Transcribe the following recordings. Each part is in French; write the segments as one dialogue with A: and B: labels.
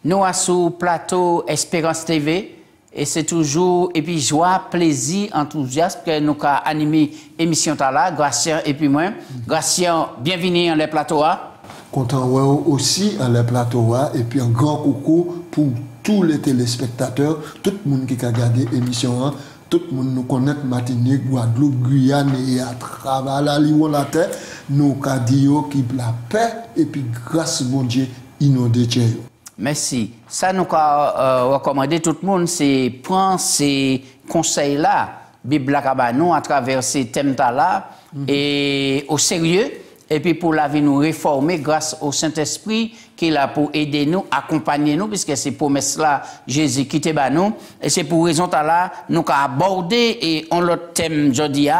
A: Nous sommes sur le plateau Espérance TV et c'est toujours et puis joie, plaisir, enthousiasme que nous avons animé l'émission là, Gratien et puis moi. Gratien, bienvenue dans le plateau.
B: Content aussi dans le plateau et puis un grand coucou pour tous les téléspectateurs, tout le monde qui a regardé l'émission, tout le monde nous connaît Martinique, Guadeloupe, Guyane et à travers la terre, nous avons dit qu'il y a la paix et puis grâce à mon Dieu, inondé.
A: Merci. Ça nous a recommandé tout le monde, c'est prendre ces conseils-là, Bible à travers ces thèmes-là, et au sérieux, et puis pour la vie nous réformer grâce au Saint-Esprit qui est là pour aider nous, accompagner nous, puisque ces promesses-là, Jésus qui est nous, et c'est pour raison là, nous avons abordé et on l'autre thème aujourd'hui,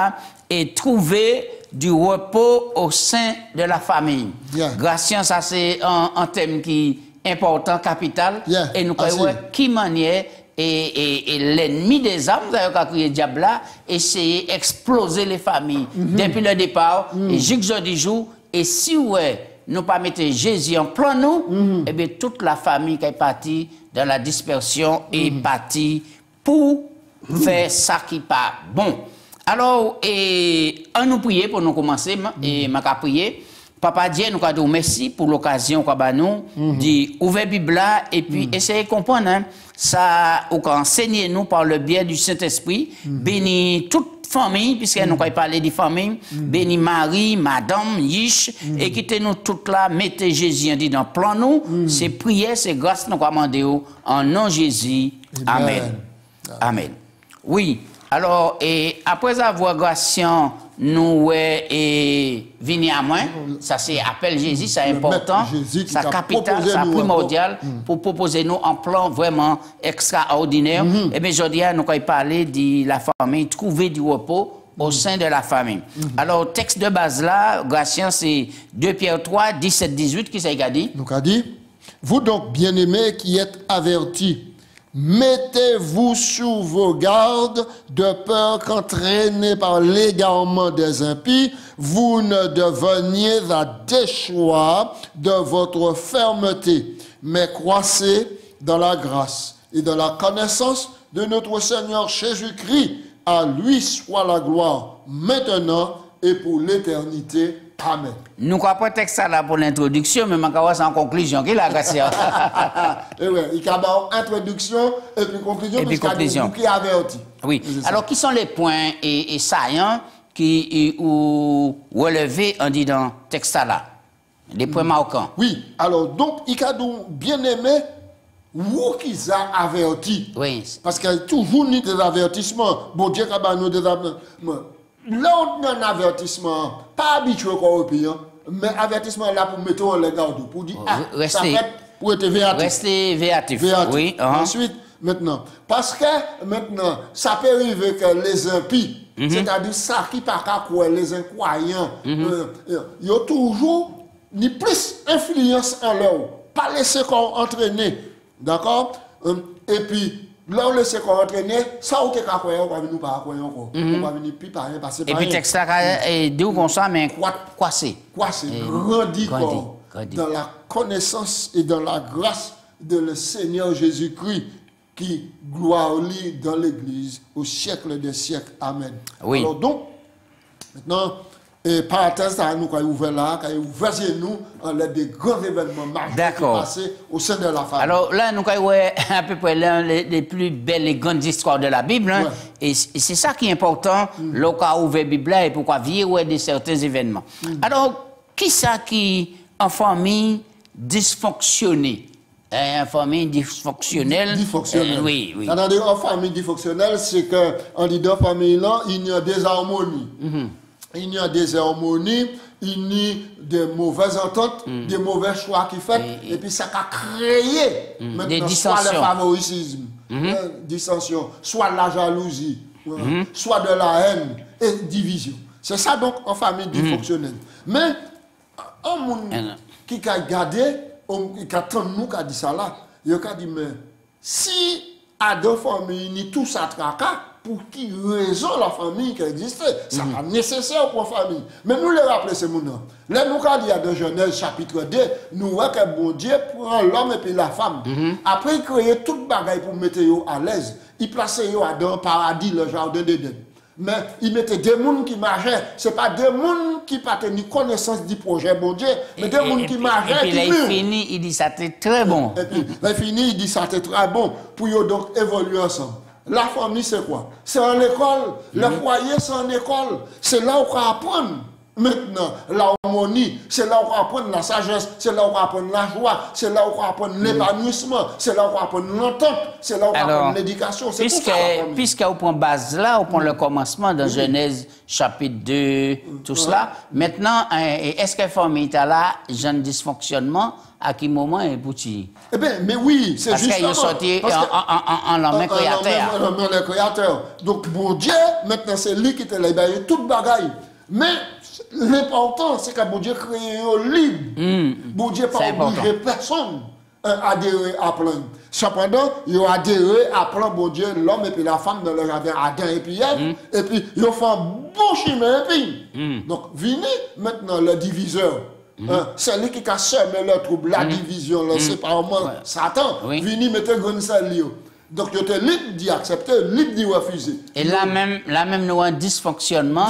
A: et trouver du repos au sein de la famille.
B: Yeah.
A: Grâce, ça c'est un thème qui important, capital, et nous voyons qui manière et l'ennemi des âmes, vous avez crié diable là, essayer d'exploser les familles depuis le départ, et jusqu'à du jour, et si nous pas mettre Jésus en plan nous, et bien toute la famille qui est partie dans la dispersion est partie pour faire ça qui n'est pas bon. Alors, on nous prier pour nous commencer, et m'a prier. Papa Dieu, nous avons merci pour l'occasion qu'on nous d'ouvrir la Bible et puis essayer de comprendre ça, ou enseigner nous par le biais du Saint-Esprit, béni toute famille, puisque nous avons parlé de famille, béni Marie, Madame, Yish, et quittez-nous toutes là, mettez Jésus dans le plan nous, c'est prière, c'est grâce nous commandons en nom de Jésus. Amen. Amen. Oui, alors, et après avoir grâce nous et venir à moi, ça c'est appel Jésus, c'est important, c'est capital, c'est primordial pour proposer nous un plan vraiment extraordinaire. Et bien aujourd'hui, nous allons parler de la famille, trouver du repos au sein de la famille. Alors, texte de base là, Gratien, c'est 2 Pierre 3, 17-18, qui s'est dit?
B: Nous a dit, vous donc bien-aimés qui êtes avertis, mettez-vous sous vos gardes de peur qu'entraînés par l'égarement des impies, vous ne deveniez à déchoir de votre fermeté, mais croissez dans la grâce et dans la connaissance de notre Seigneur Jésus-Christ. À lui soit la gloire maintenant et pour l'éternité. Amen.
A: Nous avons un texte là pour l'introduction, mais je vais en conclusion. Qui la grâce?
B: Et oui, il y a une introduction et puis conclusion.
A: Et puis conclusion.
B: Qui averti.
A: Oui. Alors, qui sont les points et saillants qui ou relevés en dit dans le texte là? Les points marquants.
B: Oui. Alors, donc, il y a donc bien aimé ou qui a averti.
A: Oui.
B: Parce qu'il y a toujours des avertissements. Bon Dieu, il y a des avertissements. Là, on a un avertissement, pas habitué au européen, mais avertissement là pour mettre en garde, pour dire, ça fait pour être véatif.
A: Restez véatif. Oui.
B: Ensuite, maintenant, parce que maintenant, ça peut arriver que les impies, c'est-à-dire ça qui pas quoi, les incroyants, ils ont toujours ni plus influence en leur, pas laisser qu'on entraîner, d'accord? Et puis, là, on laisse qu'on entraîner, ça, on va venir pas croire encore. On va venir plus par rien, passer par rien.
A: Et puis, texte là, et d'où qu'on soit, mais quoi c'est?
B: Grandit dans la connaissance et dans la grâce de le Seigneur Jésus-Christ, qui gloire lui dans l'Église au siècle des siècles. Amen.
A: Oui.
B: Alors donc, maintenant, et parenthèse, nous avons ouvert là, nous avons ouvert nous en l'aide des grands événements marqués qui passés au sein de la famille.
A: Alors là, nous avons à peu près l'un des plus belles et grandes histoires de la Bible. Hein, et c'est ça qui est important, lorsqu'on ouvre la Bible et pourquoi vivre de certains événements. Alors, qui ça qui, en famille dysfonctionnée? En famille dysfonctionnelle. Oui.
B: C'est-à-dire, en famille dysfonctionnelle, c'est qu'en disant famille là, il y a des harmonies. Il y a des harmonies, il y a des mauvaises ententes, des mauvais choix qui fait, et puis ça a créé
A: des dissensions.
B: Soit le favoritisme, dissension, soit la jalousie, soit de la haine et division. C'est ça donc en famille dysfonctionnelle. Mais un monde qui a gardé quand nous qui dit ça là, il a dit, mais si à deux familles, ni tout ça tracas, pour qui raison la famille qui existait, ça n'est pas nécessaire pour la famille. Mais nous les rappelons ces gens. Là, nous, quand il y a de Genèse chapitre 2, nous voyons que bon Dieu prend l'homme et puis la femme. Après, il crée toute bagaille pour mettre eux à l'aise. Il plaçait eux dans le paradis, le jardin d'Éden. Mais il mettait des gens qui marchaient. Ce n'est pas des gens qui n'ont pas ni connaissance du projet, bon Dieu, mais des gens qui marchaient.
A: Et puis là, il finit, il dit ça c'était très bon.
B: Et puis là, il finit, il dit ça c'était très bon pour eux donc évoluer ensemble. La famille, c'est quoi? C'est en école. Le foyer, c'est en école. C'est là où on apprend maintenant l'harmonie. C'est là où on apprend la sagesse. C'est là où on apprend la joie. C'est là où on apprend l'épanouissement. C'est là où on apprend l'entente. C'est là où on apprend l'éducation. C'est tout ça.
A: Puisqu'on prend base là, on prend le commencement dans Genèse chapitre 2, tout cela. Maintenant, est-ce que la famille est là, jeune dysfonctionnement? À quel moment est petit?
B: Eh bien, mais oui, c'est justement...
A: Parce qu'il est sorti en l'homme créateur.
B: En l'homme créateur. Donc, bon Dieu, maintenant, c'est lui qui te l'a baillé toute bagaille. Mais l'important, c'est que bon Dieu crée un libre. Bon Dieu pas obligé personne à adhérer à plan. Cependant, il a adhéré à plan, bon Dieu, l'homme et puis la femme dans le jardin, Adam et puis Ève. Et puis, ils ont fait un bon chemin. Donc, venez maintenant le diviseur. C'est lui qui a semé le trouble, la division, le séparement, Satan. Vini mettre grand salio. Donc, il était libre d'y accepter, libre d'y refuser.
A: Et là même, nous avons un dysfonctionnement.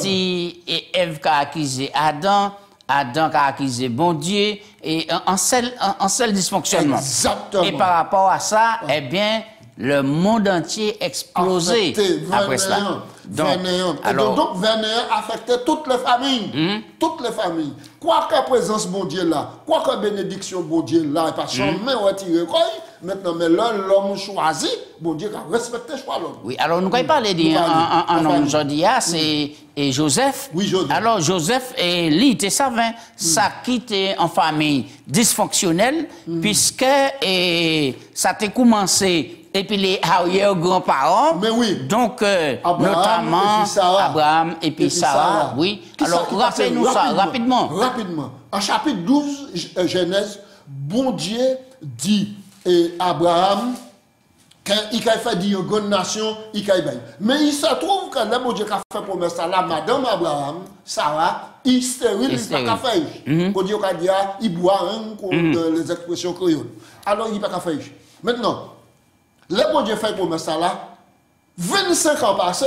A: Et Ève qui a accusé Adam, Adam qui a accusé bon Dieu, et un seul dysfonctionnement.
B: Exactement.
A: Et par rapport à ça, eh bien, le monde entier explosé après cela.
B: Donc, Vénéant affectait toutes les familles. Toutes les familles. Quoi que présence bon Dieu là, quoi que bénédiction bon Dieu là, parce que son main retiré quoi. Maintenant, mais l'homme choisi, bon Dieu a respecté le choix de l'homme.
A: Oui, alors nous, quand il parlait d'un homme aujourd'hui, c'est Joseph.
B: Oui, Joseph.
A: Alors, Joseph, lui, il était savant, ça quitté en famille dysfonctionnelle, puisque ça a commencé. Et puis les arrière-grands-parents,
B: mais oui.
A: Donc, notamment Abraham et puis Sarah. Oui. Alors, rappelez-nous ça rapidement.
B: Rapidement. En chapitre 12, Genèse, bon Dieu dit à Abraham qu'il a fait dire une grande nation, il a fait. Mais il se trouve que le bon Dieu a fait promesse à la madame Abraham, Sarah, il stérile, il n'a pas fait. Bon Dieu a dit, il boit les expressions créoles. Alors, il n'a pas fait. Maintenant, le bon Dieu fait promesse là, 25 ans passés,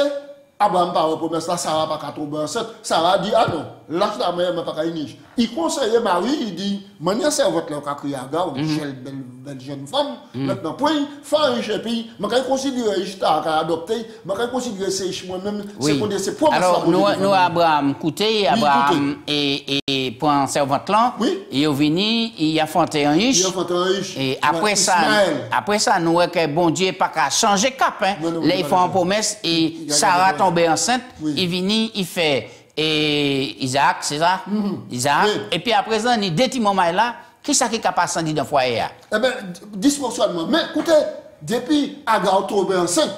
B: Abraham parle promesse là, Sarah pas 87. Sarah dit, ah non, là, la mère n'a pas qu'à il conseille Marie, il dit, manière servante là, qui a crié à gars, une belle jeune femme, maintenant, point, faire un puis, je vais considérer juste à adopter, je vais considérer c'est moi-même, c'est promesse.
A: Alors, nous, Abraham, écoutez, Abraham et pour un servante là, il est venu, il a fondé un riche. Et après ça, nous voyons que bon Dieu n'a pas qu'à changer cap. Là, il fait une promesse et Sarah tombée enceinte, il vient, il fait. Et Isaac, c'est ça? Isaac. Et puis à présent, il dit, deux moments là, qui est-ce qui est capable de dans le foyer?
B: Eh bien, dysfonctionnement. Mais écoutez, depuis Agar tombé enceinte,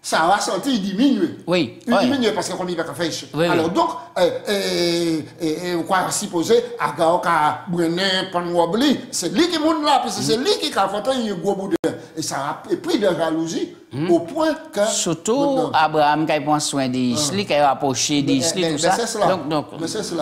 B: ça va sentir diminuer.
A: Oui.
B: Il diminue parce qu'on n'y va pas faire. Alors donc, on va supposer Agar qui a brûlé Panouabli, c'est lui qui monte là, parce que c'est lui qui a fait un gros bout de. Et ça a pris de jalousie au point que.
A: Surtout Abraham qui prend soin d'Isli, qui a rapproché d'Isli, tout ça. Donc,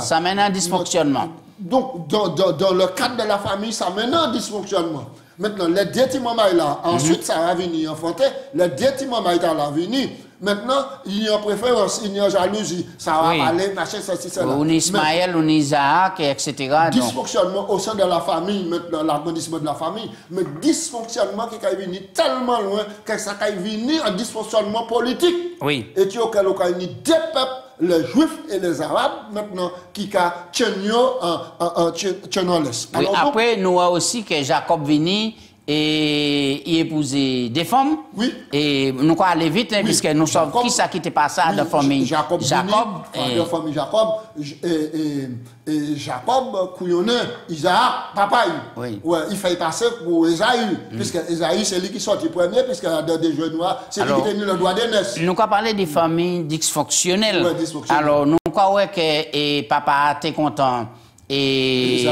A: ça mène à un dysfonctionnement.
B: Donc, dans le cadre de la famille, ça mène à un dysfonctionnement. Maintenant, les deux petits mamans là, ensuite ça va venir enfanter, les deux petits mamans là venir. Maintenant, il y a préférence, il y a jalousie, ça va aller, machin, ça, c'est ça.
A: On Ismaël, on Isaac, etc.
B: Dysfonctionnement au sein de la famille, maintenant, l'agrandissement de la famille, mais dysfonctionnement qui est venu tellement loin que ça est venu un dysfonctionnement politique.
A: Oui.
B: Et tu as deux peuples, les Juifs et les Arabes, maintenant, qui ont tenu en l'Est.
A: Oui, après, nous avons aussi que Jacob venu et il épousé des femmes. Oui. Et nous allons aller vite, puisque nous savons qui ça qui était passé à la famille Jacob.
B: La famille Jacob. Et Jacob, couillonné, Isaac, papa. Oui. Ouais, il fait passer pour Esaü, puisque Esaü, c'est lui qui sortit premier, puisque dans des jeux noirs, c'est lui qui tenait le droit d'aînesse.
A: Nous allons parler des familles dysfonctionnelles. Alors, nous allons que papa était content. et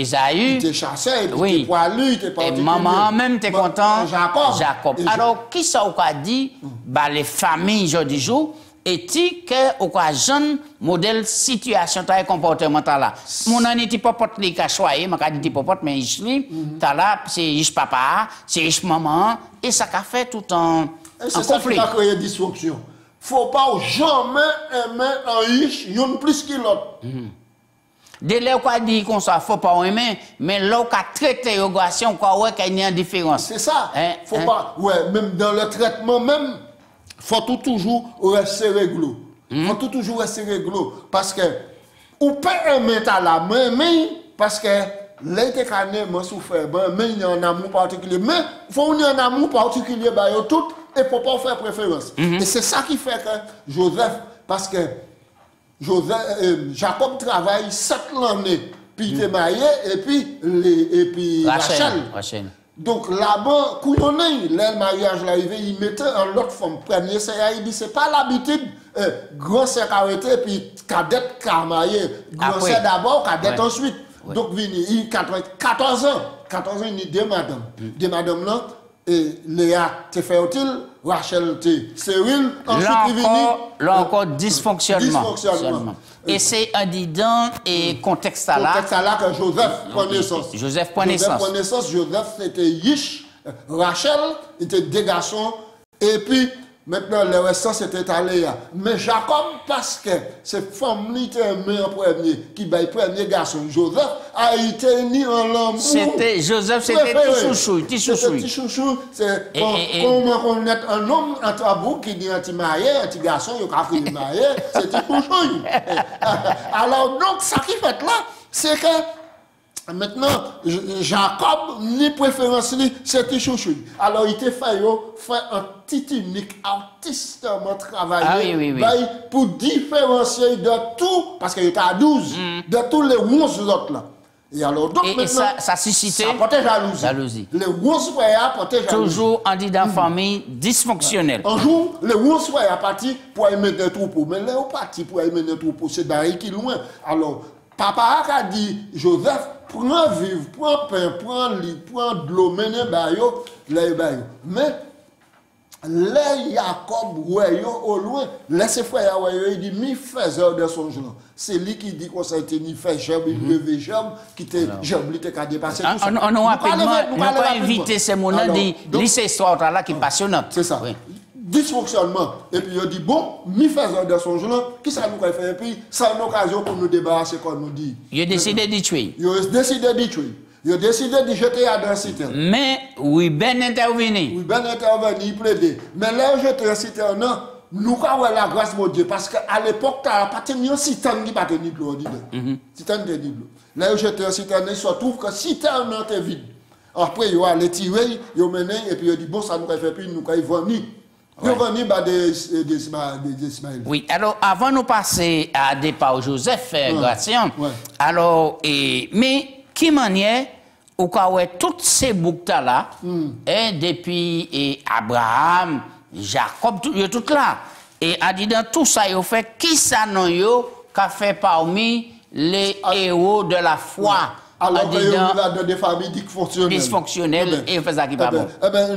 A: Esaü.
B: Il était chassé, il était poilu, il était particulier.
A: Et maman même était content.
B: Jacob.
A: Alors, qui ça a dit, les familles aujourd'hui jour, éthique ou quoi jeune modèle situation ta comportemental là mon an était pas porte les choyer m'a dit pas porte mais ici ta là c'est ici papa c'est ici maman et ça a fait tout en
B: conflit. Ça qui a créé dysfonction. Faut pas jamais aimer un ish une plus que l'autre.
A: Dès là qu'on dit qu'on ça faut pas aimer mais là qu'on traiter l'ogation quoi ouais qu'il y a une différence.
B: C'est ça. Faut pas même dans le traitement même faut toujours rester réglo. Faut toujours rester réglo parce que ou pas aimer ta la mais parce que l'été cané moi souffert mais il y a un amour particulier mais faut un amour particulier ba yo tout et faut pas faire préférence. Et c'est ça qui fait que Joseph parce que Jacob travaille 7 années puis il est marié et puis Rachel. Donc là-bas, quand le mariage l'arrivée, il mettait en l'autre forme. Premier c'est il dit c'est pas l'habitude grand c'est arrêté puis cadette marié. Grand c'est d'abord, cadette ensuite. Donc il 14 ans, il y a deux madames là et Léa te fait-il, Rachel te Cyril, ensuite il vient
A: là encore dysfonctionnement. Et c'est un dedans et contexte là
B: que Joseph prend naissance.
A: Joseph prend naissance.
B: Joseph c'était Yish, Rachel était deux garçons et puis maintenant le restant c'était Léa. Mais Jacob parce que cette femme qui était en premier qui baille premier garçon Joseph a été ni en l'amour.
A: C'était Joseph c'était petit chouchou.
B: C'est comment on est un homme en tabou qui dit un petit marié, un petit garçon il a pris marié, c'est petit chouchou. Alors donc ça qui fait là c'est que maintenant, Jacob, ni préférence, c'était chouchou. Alors, il te fait un petit unique, artistement travaillé pour différencier de tout, parce qu'il était à 12, de tous les 11 autres là. Et alors, donc maintenant,
A: ça suscitait
B: ça portait jalousie. Les 11 frères portaient jalousie.
A: Toujours en dit dans famille dysfonctionnelle.
B: Un jour, les 11 frères partis pour aimer des troupeaux. Mais les partis pour aimer des troupeaux, c'est d'ailleurs qui loin. Alors, papa a dit, Joseph, prends vivre, prends pain, prends lit, prends de l'eau, menez bayo, les bayo. Mais, les Jacob, au loin, laissez frère, il dit, mi faiseur de son genre. C'est lui qui dit qu'on s'est ni fait gerbe, il levé gerbe, qui était gerbe, il était qu'à dépasser tout ça.
A: On a pas invité ces mots-là, dit, cette histoire-là qui est passionnante.
B: C'est ça. Dysfonctionnement. Et puis il dit, bon, mi faiseur de son genre, qui ça nous a fait? Et puis, c'est une occasion pour nous débarrasser, comme nous dit.
A: Il a décidé de tuer.
B: Il a décidé de tuer. Il a décidé de jeter à dans la citerne.
A: Mais, oui, ben intervenu.
B: Oui, ben intervenu, il plaidait. Mais là, jeter à la citerne, nous avons la grâce de Dieu. Parce qu'à l'époque, tu n'as pas tenu un citerne qui n'a pas tenu de l'eau. Citerne de l'eau. Là, jeter à la citerne, il se trouve que la citerne est vide. Après, il a les tirer, il a mené, et puis il a dit, bon, ça nous a fait plus, nous avons venir.
A: Oui, alors avant de passer à départ Joseph Gratien, alors, mais qui manière, au cas où toutes ces boucles là, depuis Abraham, Jacob, tout là, et a dit dans tout ça, il fait qui ça non yo qu'a fait parmi les héros de la foi.
B: Alors, il y a des familles
A: dysfonctionnelles et fait ça qui pas bon.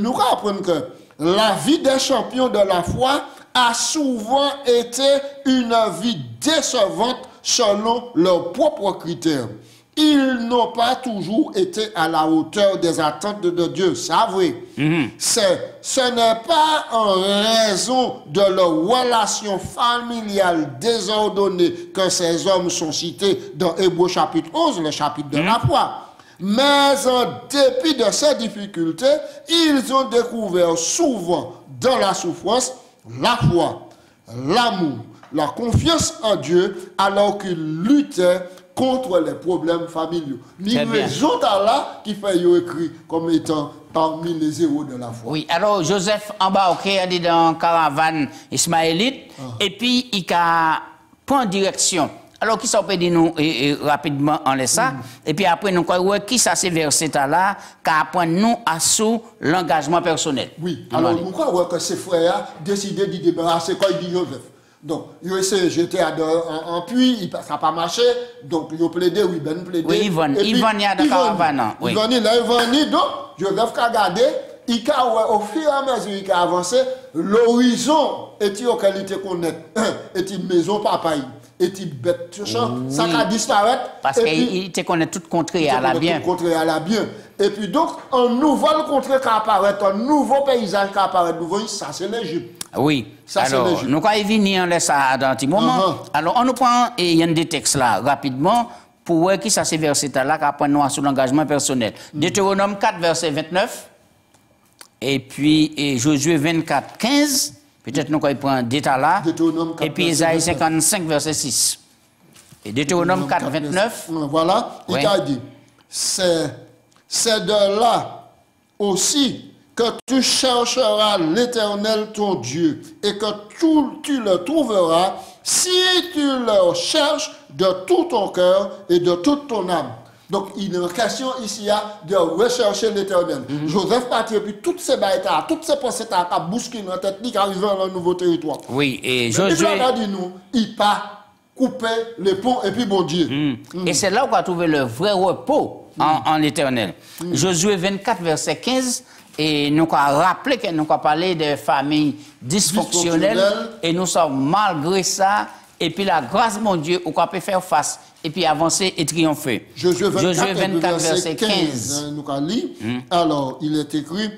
B: Nous apprenons que la vie des champions de la foi a souvent été une vie décevante selon leurs propres critères. Ils n'ont pas toujours été à la hauteur des attentes de Dieu, c'est vrai. Ce n'est pas en raison de leur relation familiale désordonnée que ces hommes sont cités dans Hébreux chapitre 11, le chapitre de la foi. Mais en dépit de ces difficultés, ils ont découvert souvent dans la souffrance la foi, l'amour, la confiance en Dieu, alors qu'ils luttaient contre les problèmes familiaux. Ni raison là qui fait écrit comme étant parmi les héros de la foi.
A: Oui, alors Joseph embarqué dans la caravane ismaélite et puis il a pris direction. Alors, qui ça peut dire nous rapidement en laisse ça? Et puis après, nous croyons qui ça c'est verset là, qui apprend nous à sous l'engagement personnel.
B: Oui, alors nous croyons que ces frères décidé de débarrasser quand il dit Joseph. Donc, ils ont essayé de jeter en puits, ça n'a pas marché. Donc, ils ont plaidé, oui, ben plaidé.
A: Oui, Yvonne y a de caravane. Oui.
B: Yvonne, là, Yvonne, donc, Joseph a gardé, au fur et à mesure qu'il a avancé, l'horizon est-il en qualité qu'on est, est-il maison papaye, est-il bête, tout ça, ça va disparaître.
A: Parce qu'il te connaît tout contré à la bien.
B: Et puis donc, un nouveau contré qui apparaît, un nouveau paysage qui apparaît, ça c'est l'Égypte.
A: Oui, ça, alors, nous allons venir en ça dans un petit moment. Alors, on nous prend, et il y a des textes là, rapidement, pour voir qui ça c'est verset là, qui apprend nous sur l'engagement personnel. Deutéronome 4, verset 29, et puis Josué 24, 15, peut-être nous allons prendre détail là, et puis Isaïe 55, verset 6. Et Deutéronome 4, 29.
B: Voilà, il a dit, c'est de là aussi que tu chercheras l'Éternel ton Dieu et que tu le trouveras si tu le cherches de tout ton cœur et de toute ton âme. Donc, il est en question ici de rechercher l'Éternel. Joseph partit et puis toutes ces bêtes, toutes ces pensées qui bousculent dans la tête, qui arrivent dans un nouveau territoire.
A: Oui, et Josué...
B: il pas couper les ponts et puis bon Dieu.
A: Et c'est là où on va trouver le vrai repos en l'Éternel. Josué 24, verset 15, et nous avons rappelé que nous avons parlé de familles dysfonctionnelles et nous sommes malgré ça, et puis la grâce de mon Dieu, on peut faire face et puis avancer et triompher.
B: Josué 24 verset 15. Nous avons lu. Alors, il est écrit,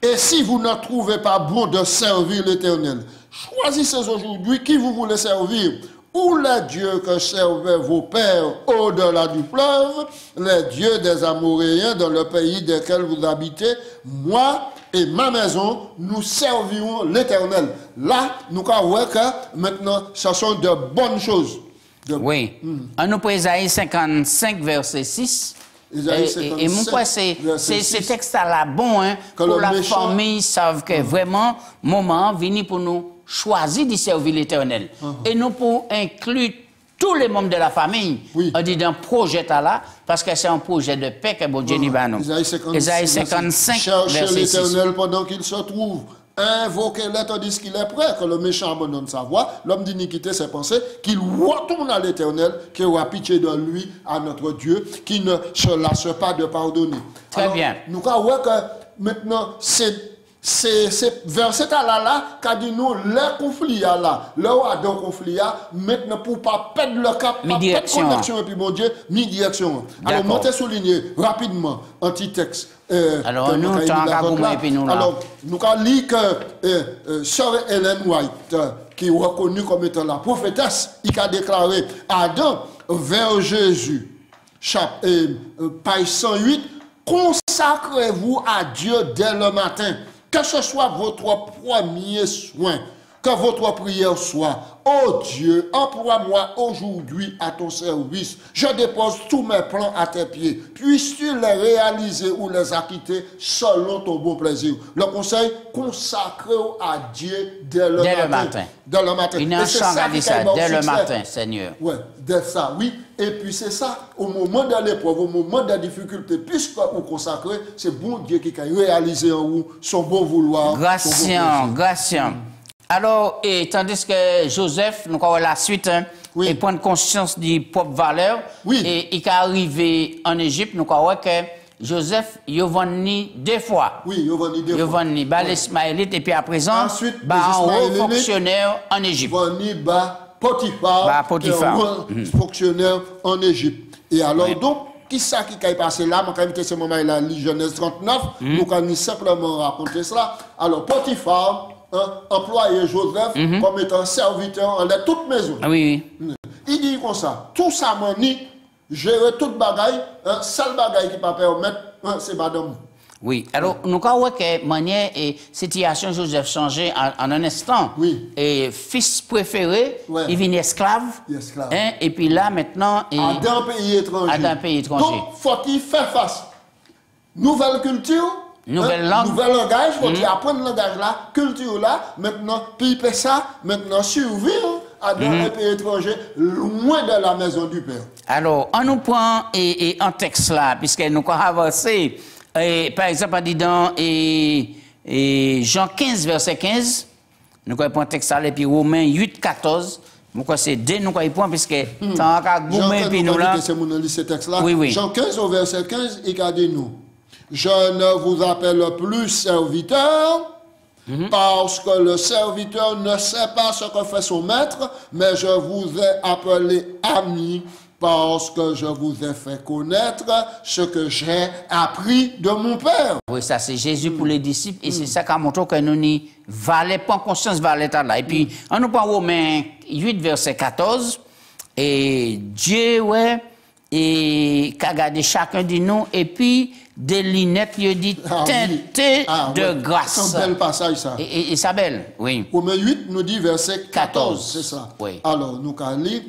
B: et si vous ne trouvez pas bon de servir l'Éternel, choisissez aujourd'hui qui vous voulez servir, ou les dieux que servaient vos pères au-delà du fleuve, les dieux des Amoréens dans le pays desquels vous habitez, moi et ma maison, nous servirons l'Éternel. Là, nous voyons que maintenant, ce sont de bonnes choses.
A: Oui. En nous pour Isaïe 55, verset 6. Et moi, c'est ce texte-là bon, hein, pour la famille, savent que vraiment, moment venu pour nous choisir de servir l'Éternel. Et nous pour inclure tous les membres de la famille, on dit dans projet là, parce que c'est un projet de paix que bon Dieu nous va nous. Isaïe 55,
B: cherchez l'Éternel pendant qu'il se trouve. Invoquez-le tandis qu'il est prêt, que le méchant abandonne sa voie, l'homme d'iniquité ses pensées, qu'il retourne à l'Éternel, qui aura pitié de lui, à notre Dieu, qui ne se lasse pas de pardonner.
A: Très bien.
B: Nous voyons que maintenant, c'est verset là, qui dit nous, le conflit là, là où il y a un conflit, maintenant pour ne pas perdre le cap, pas perdre connexion, et puis mon Dieu, mi-direction. Alors, montez souligner rapidement, anti-texte.
A: Alors, nous,
B: alors, nous avons lu que Sœur Ellen White, qui est reconnue comme étant la prophétesse, il a déclaré Adam vers Jésus, page 108, consacrez-vous à Dieu dès le matin, que ce soit votre premier soin, que votre prière soit, oh Dieu, emploie-moi aujourd'hui à ton service. Je dépose tous mes plans à tes pieds. Puisses-tu les réaliser ou les acquitter selon ton bon plaisir. Le conseil, consacre à Dieu dès le matin. Dès le matin.
A: Il y a un chant qui dit ça, dès le matin, Seigneur.
B: Oui, dès ça, oui. Et puis c'est ça, au moment de l'épreuve, au moment de la difficulté, puisque vous consacrez, c'est bon Dieu qui a réalisé en vous son bon vouloir.
A: Grâce. Alors, et tandis que Joseph, nous avons la suite, hein, et prendre conscience des propres valeurs, et il est arrivé en Égypte, nous avons que Joseph, il est venu deux fois.
B: Oui, il est venu deux fois.
A: Il est venu, l'Ismaélite, et puis à présent, un haut fonctionnaire en Égypte.
B: Il est venu, Potiphar, fonctionnaire en Égypte. Et alors, donc, qui ça qui est passé là? Moi, quand même, ce moment-là, Genèse 39, nous allons simplement raconter cela. Alors, Potiphar, employé Joseph comme étant serviteur en toute maison.
A: Oui.
B: Il dit comme ça, tout ça m'a gérer toute bagaille, seul bagaille qui ne peut permettre, c'est madame.
A: Oui, alors nous avons que manière et situation Joseph changé en un instant.
B: Oui.
A: Et fils préféré, il vient esclave. Hein, et puis là maintenant,
B: dans un pays étranger. Donc, faut-il faire face. Nouvelle culture.
A: Nouvelle langue.
B: Nouvel langage, il faut apprendre le langage là, culture là, maintenant, piper ça, maintenant survivre dans un pays étranger, loin de la maison du Père.
A: Alors, on nous prend un texte là, puisque nous avons avancé, par exemple, on dit dans Jean 15, verset 15, nous prenons texte et puis Romains 8, 14. C'est deux nous prenons parce que tant qu'à goumer puis nous là.
B: Oui, oui. Jean 15 au verset 15, il a dit nous. Je ne vous appelle plus serviteur. Parce que le serviteur ne sait pas ce que fait son maître, mais je vous ai appelé ami parce que je vous ai fait connaître ce que j'ai appris de mon Père.
A: Oui, ça c'est Jésus pour les disciples et c'est ça qui a montré que nous n'y valait pas conscience valait là. Et puis, on nous prend Romains 8, verset 14, et Dieu, ouais, et qu'a gardé chacun de nous, et puis, des lunettes, il dit teintées de grâce.
B: C'est un bel passage, ça.
A: Et ça belle, oui.
B: Romains 8 nous dit verset 14, c'est ça. Oui. Alors, nous allons lire.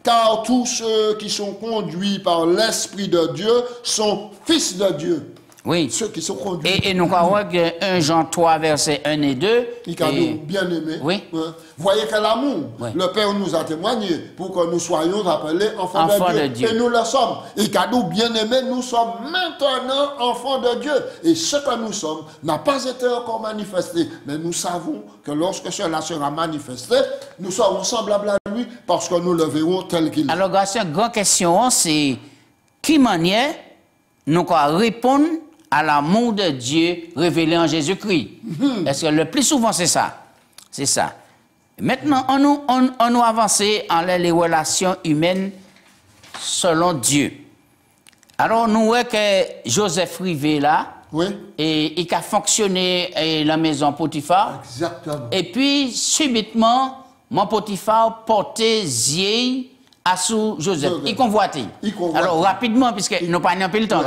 B: Car tous ceux qui sont conduits par l'Esprit de Dieu sont fils de Dieu.
A: Oui.
B: Ceux qui sont conduits.
A: Et nous croyons que 1 Jean 3, versets 1 et 2.
B: Bien aimé.
A: Oui.
B: Voyez quel amour. Oui. Le Père nous a témoigné pour que nous soyons appelés enfants de Dieu. Et nous le sommes. Et cadeau bien aimé, nous sommes maintenant enfants de Dieu. Et ce que nous sommes n'a pas été encore manifesté. Mais nous savons que lorsque cela sera manifesté, nous serons semblables à lui parce que nous le verrons tel qu'il est.
A: Alors, grâce à une grande question, c'est qui manière nous allons répondre à l'amour de Dieu révélé en Jésus-Christ. Parce que le plus souvent, c'est ça. C'est ça. Maintenant, on nous avance en les relations humaines selon Dieu. Alors, nous voyons que Joseph Rivé là,
B: oui.
A: Et il a fonctionné à la maison Potiphar.
B: Exactement.
A: Et puis, subitement, mon Potiphar portait yeux à sous Joseph. Il convoitait. Alors, rapidement, puisque nous n'avons pas le temps,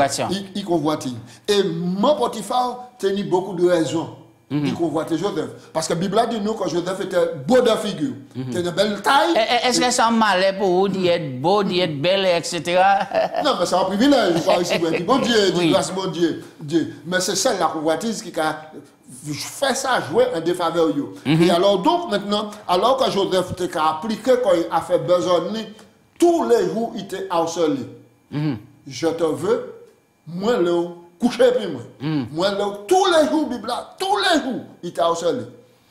B: il convoitait. Et mon Potiphar tenait beaucoup de raisons. Il convoitait Joseph. Parce que la Bible dit nous que Joseph était beau de figure. Il était une belle taille.
A: Est-ce que ça malais pour vous d'être beau, d'être belle, etc.?
B: Non, mais c'est un privilège. Bon Dieu, grâce mon Dieu. Mais c'est celle la convoitise qui a fait ça jouer en défaveur. Et alors, donc, maintenant, alors que Joseph a appliqué quand il a fait besoin de lui, tous les jours, il était harcelé. Je te veux, moi, le coucher puis moi. Moi, tous les jours, Bible, tous les jours, il était harcelé.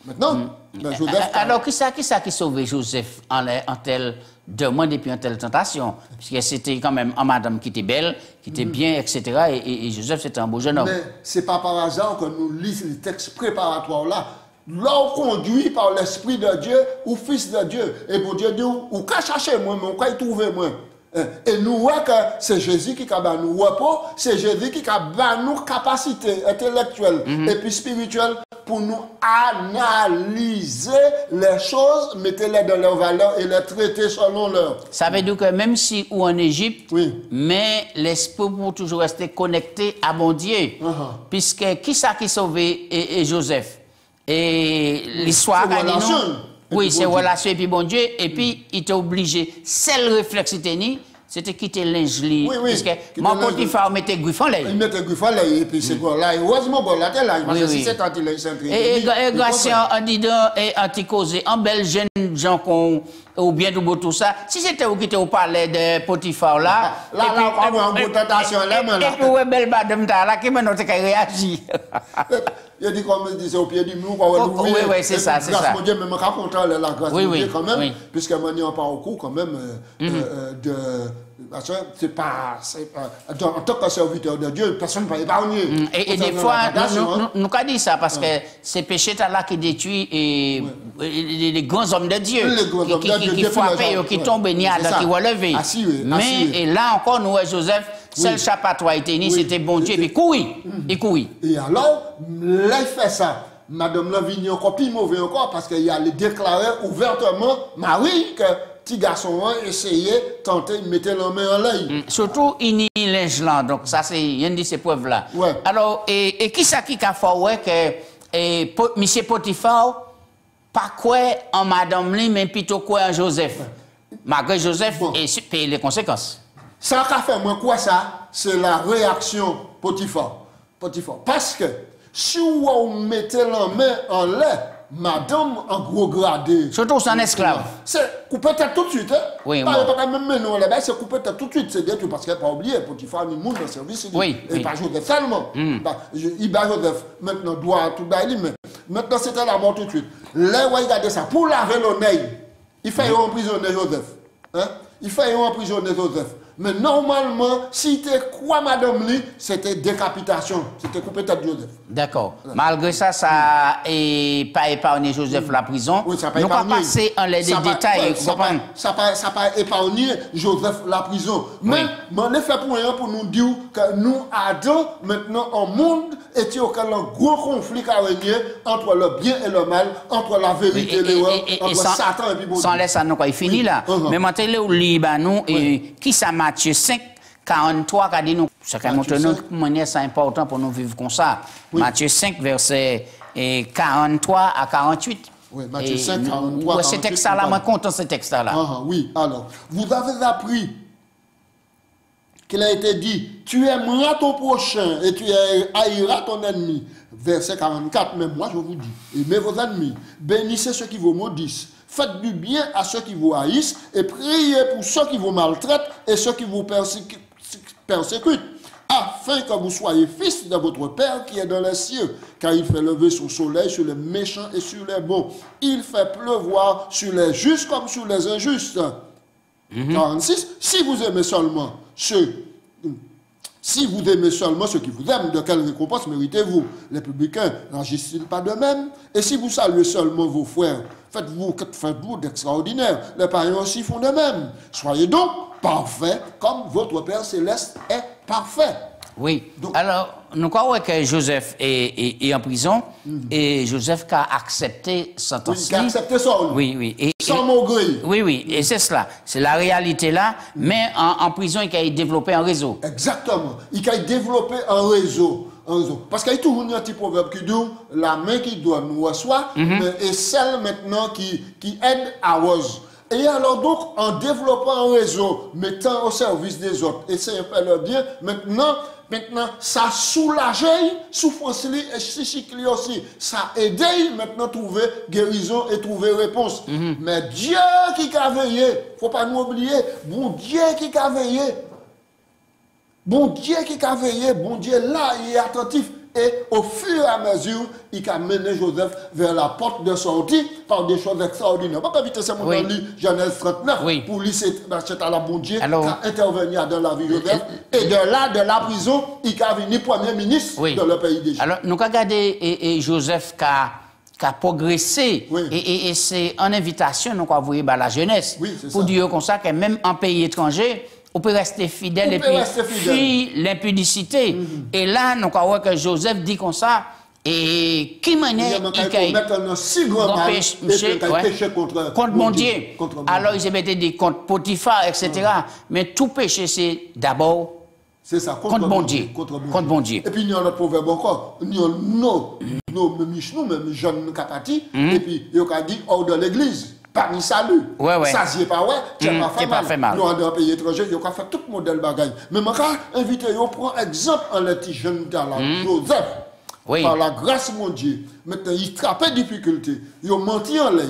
B: Maintenant, Joseph.
A: Alors, qui a sauvé Joseph en tel demande et puis en telle tentation? Puisque c'était quand même une madame qui était belle, qui était bien, etc. Et Joseph, c'était un beau jeune homme.
B: Mais ce n'est pas par hasard que nous lisons les textes préparatoires là. L'homme conduit par l'Esprit de Dieu ou Fils de Dieu. Et pour Dieu dit, ou qu'à chercher moi, mais ou qu'à y trouver moi. Et nous voyons que c'est Jésus qui a nous repos, c'est Jésus qui a nous capacité intellectuelle et puis spirituelle pour nous analyser les choses, mettre-les dans leur valeur et les traiter selon leur.
A: Ça veut dire que même si ou en Égypte, mais l'esprit pour toujours rester connecté à mon Dieu. Puisque qui ça qui sauvé et Joseph? Et l'histoire a dit nous. Oui, c'est relation et puis bon Dieu. Et puis, il était obligé. Seul réflexe c'était quitter l'ingénie.
B: Oui.
A: Parce que mon Potiphar mettait griffon là.
B: Il mettait griffon là. Et puis, c'est quoi là? Heureusement, bon, là, parce que si c'est tant il est
A: et grâce à disant et anti-causé, en bel jeune gens ou bien tout ça. Si c'était vous qui étiez au palais de Potiphar là.
B: Là, on a une tentation là, mais là.
A: Et puis, belle madame là, qui maintenant réagit.
B: Il dit comme il disait au pied du mur,
A: oui, c'est ça, c'est ça.
B: Grâce à Dieu, même quand on parle de la grâce de Dieu quand même, puisque maintenant on parle au cours quand même de... C'est pas... En tant que serviteur de Dieu, personne ne peut épargner.
A: Et des fois, nous avons dit ça parce que c'est péché là qui détruit les grands hommes de Dieu. Qui frappent, qui tombent, qui relèvent. Mais là encore, nous, Joseph, seul chapitre a été c'était bon Dieu, et il courit.
B: Et alors, là, il fait ça. Madame Lavigny encore plus mauvais encore parce qu'il a déclaré ouvertement, Marie, que petit garçon a essayé, tenté de mettre la main en l'œil.
A: Surtout, il n'y a pas donc ça, c'est une de ces preuves-là. Alors, et qui ça qui a fait que M. Potiphar, pas quoi en Madame Lee, mais plutôt quoi en Joseph? Malgré Joseph, et payer les conséquences.
B: Ça a fait, moi, quoi ça? C'est la réaction Potiphar. Parce que si vous mettez la main en l'air, madame en gros gradé.
A: Surtout c'est un esclave.
B: C'est coupé tête tout de suite.
A: Oui,
B: pas même maintenant là-bas, c'est coupé tête tout de suite. C'est détruit parce qu'elle n'a pas oublié, Potiphar, il monde dans le service. Et pas Joseph seulement. Il va Joseph maintenant doit tout bailler, mais Maintenant, c'était la mort tout de suite. Là, regardez ça. Pour laver l'honneur, il fait emprisonner Joseph. Hein? Il fait emprisonner Joseph. Mais normalement, si tu crois madame Lee, c'était décapitation. C'était couper tête de Joseph.
A: D'accord. Malgré ça, ça n'a pas épargné Joseph la prison.
B: Oui, ça n'a pas
A: nous
B: épargné.
A: Nous passer en les détails.
B: Ça n'a pas épargné Joseph la prison. Mais, on est fait pour nous dire que nous, Adam, maintenant, en monde, était au cas d'un gros conflit qui a régné entre le bien et le mal, entre la vérité et l'erreur, entre Satan et puis bon Dieu.
A: Sans laisser nous, il finit là. Mais maintenant, le Liban, qui ça Matthieu 5, 43, qui a dit nous, ce qui montre nous, c'est important pour nous vivre comme ça. Oui. Matthieu 5, verset 43 à 48.
B: Oui, Matthieu 5, 43, 48.
A: Ce texte-là, moi, content ce texte-là.
B: Oui, alors, vous avez appris qu'il a été dit, tu aimeras ton prochain et tu haïras ton ennemi. Verset 44, mais moi je vous dis, aimez vos ennemis, bénissez ceux qui vous maudissent. Faites du bien à ceux qui vous haïssent et priez pour ceux qui vous maltraitent et ceux qui vous persécutent, afin que vous soyez fils de votre Père qui est dans les cieux, car il fait lever son soleil sur les méchants et sur les bons. Il fait pleuvoir sur les justes comme sur les injustes. 46, si vous aimez seulement ceux qui vous aiment, de quelle récompense méritez-vous? Les publicains n'agissent-ils pas de même? Et si vous saluez seulement vos frères, faites-vous d'extraordinaire. Les païens aussi font de même. Soyez donc parfaits comme votre Père céleste est parfait.
A: Oui. Donc, alors, nous croyons que Joseph est en prison et Joseph a accepté sentence.
B: Oui, il a accepté ça.
A: Oui.
B: Sans mot gris.
A: Oui. Et c'est cela. C'est la réalité là. Mais en prison, il a développé un réseau.
B: Exactement. Il a développé un réseau. Parce qu'il y a toujours un petit proverbe qui dit la main qui donne nous reçoit, et celle maintenant qui aide arrose. Et alors donc, en développant un réseau, mettant au service des autres, essayant de faire le bien, maintenant, ça soulage, souffrance et psychique aussi. Ça aide maintenant à trouver guérison et trouver réponse. Mais Dieu qui a veillé, il ne faut pas nous oublier, bon Dieu qui a veillé. Bon Dieu qui a veillé, bon Dieu là, il est attentif. Et au fur et à mesure, il a mené Joseph vers la porte de sortie par des choses extraordinaires. Pas vite, c'est mon livre, Genèse 39. Pour lui, c'est à la bon Dieu qui a intervenu dans la vie de Joseph. Et de là, de la prison, il a venu premier ministre de le pays d'Égypte.
A: Alors, nous avons regardé Joseph qui a progressé. Et c'est en invitation, nous avons envoyé la jeunesse. Pour dire comme ça que même en pays étranger, on peut rester fidèle et puis fuir l'impudicité. Et là, nous croyons que Joseph dit comme ça, et qui manière il
B: mettre un si grand mal péché
A: contre mon Dieu. Alors, il s'est mis des contre Potiphar, etc. Mais tout péché, c'est d'abord contre mon Dieu. Contre mon Dieu.
B: Et puis, il y a un autre proverbe encore. Nous, même jeunes capati, et puis, il y a dit hors de l'église. Parmi salut. Ça n'y est pas, tu n'as pas fait mal. Nous, dans un pays étranger, il y a fait tout modèle bagaille. Mais je vais inviter, je prends exemple en les petits jeunes talents. Joseph, par la grâce de mon Dieu, maintenant, il trappe des difficultés. Il a menti en l'air.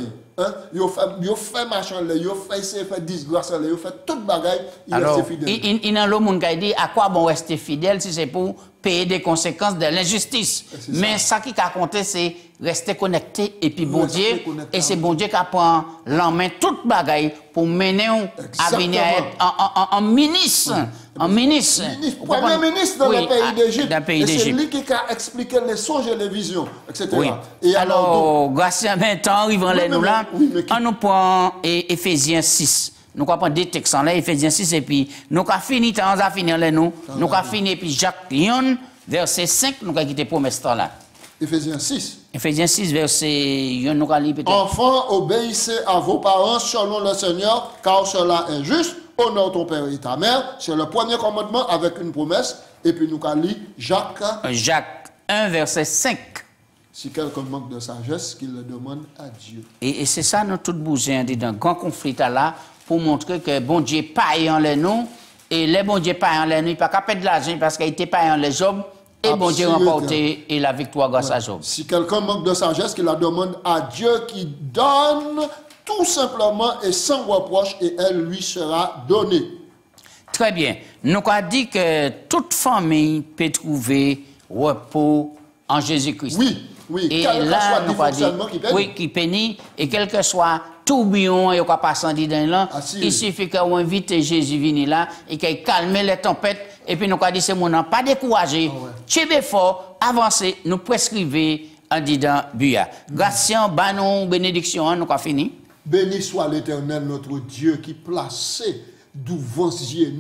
B: Il a fait machin, il a fait disgrâce, il a fait toute bagaille. Il reste fidèle.
A: Il y a l'homme qui a dit à quoi bon rester fidèle si c'est pour payer des conséquences de l'injustice. Mais ça qui a compté, c'est rester connecté et puis bon Dieu. Et c'est bon Dieu qui prend l'en main toute bagaille pour mener à venir en ministre. En ministre.
B: Premier ministre dans le pays d'Égypte. Et c'est lui qui a expliqué les songes et les visions, etc.
A: Et alors, grâce à 20 ans, arrivant nous là, on nous prend Éphésiens 6. Nous avons pris des textes en là, Éphésiens 6, et puis nous avons fini, nous avons fini là, nous avons fini, et puis Jacques Lyon, verset 5, nous avons quitté pour ce temps-là.
B: Éphésiens 6.
A: Éphésiens 6, verset 1, nous avons lu peut-être.
B: Enfants, obéissez à vos parents selon le Seigneur, car cela est juste. Honore ton père et ta mère. C'est le premier commandement avec une promesse. Et puis nous avons lu Jacques
A: 1, verset 5.
B: Si quelqu'un manque de sagesse, qu'il le demande à Dieu.
A: Et c'est ça, nous tout besoin d'un grand conflit là, pour montrer que bon Dieu paye en les nous, et les bon Dieu paye en les nous, il n'y a pas qu'à perdre de l'argent parce qu'il était payé en les Job, et bon Dieu remporté et la victoire grâce à Job.
B: Si quelqu'un manque de sagesse, qu'il la demande à Dieu qui donne tout simplement et sans reproche, et elle lui sera donnée.
A: Très bien. Nous avons dit que toute famille peut trouver repos en Jésus-Christ.
B: Oui. Oui,
A: et
B: quel que
A: là,
B: soit
A: nous va dire,
B: qui pénit.
A: oui, qui pénit, et quel que soit tourbillon et quoi passer dans là, il suffit qu'on invite Jésus venir là et qu'il calme les tempêtes et puis nous avons dit c'est mon nom, pas décourager, tirer fort, avancer, nous prescrivons en disant buya. Grâce banon bénédiction, nous avons fini.
B: Béni soit l'Éternel notre Dieu qui placé devant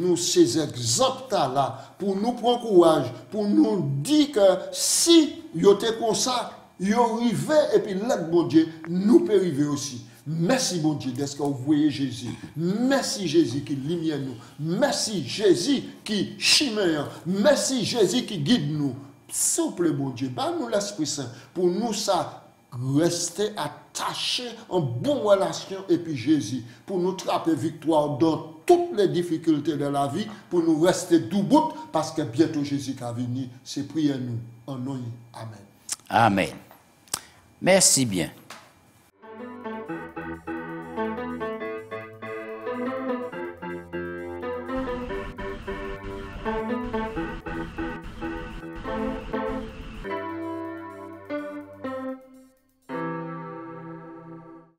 B: nous ces exemples là pour nous prendre courage, pour nous dire que si yo te comme ça, yo arrivé et puis l'aide bon Dieu, nous peut arriver aussi. Merci bon Dieu d'être que vous voyez Jésus. Merci Jésus qui lumière nous. Merci Jésus qui chimère. Merci Jésus qui guide nous. S'il vous plaît bon Dieu, nous l'Esprit Saint pour nous ça rester attachés en bonne relation et puis Jésus pour nous trapper victoire dans toutes les difficultés de la vie, pour nous rester debout parce que bientôt Jésus va venir. C'est prier nous en nom. Amen.
A: Amen. Merci bien.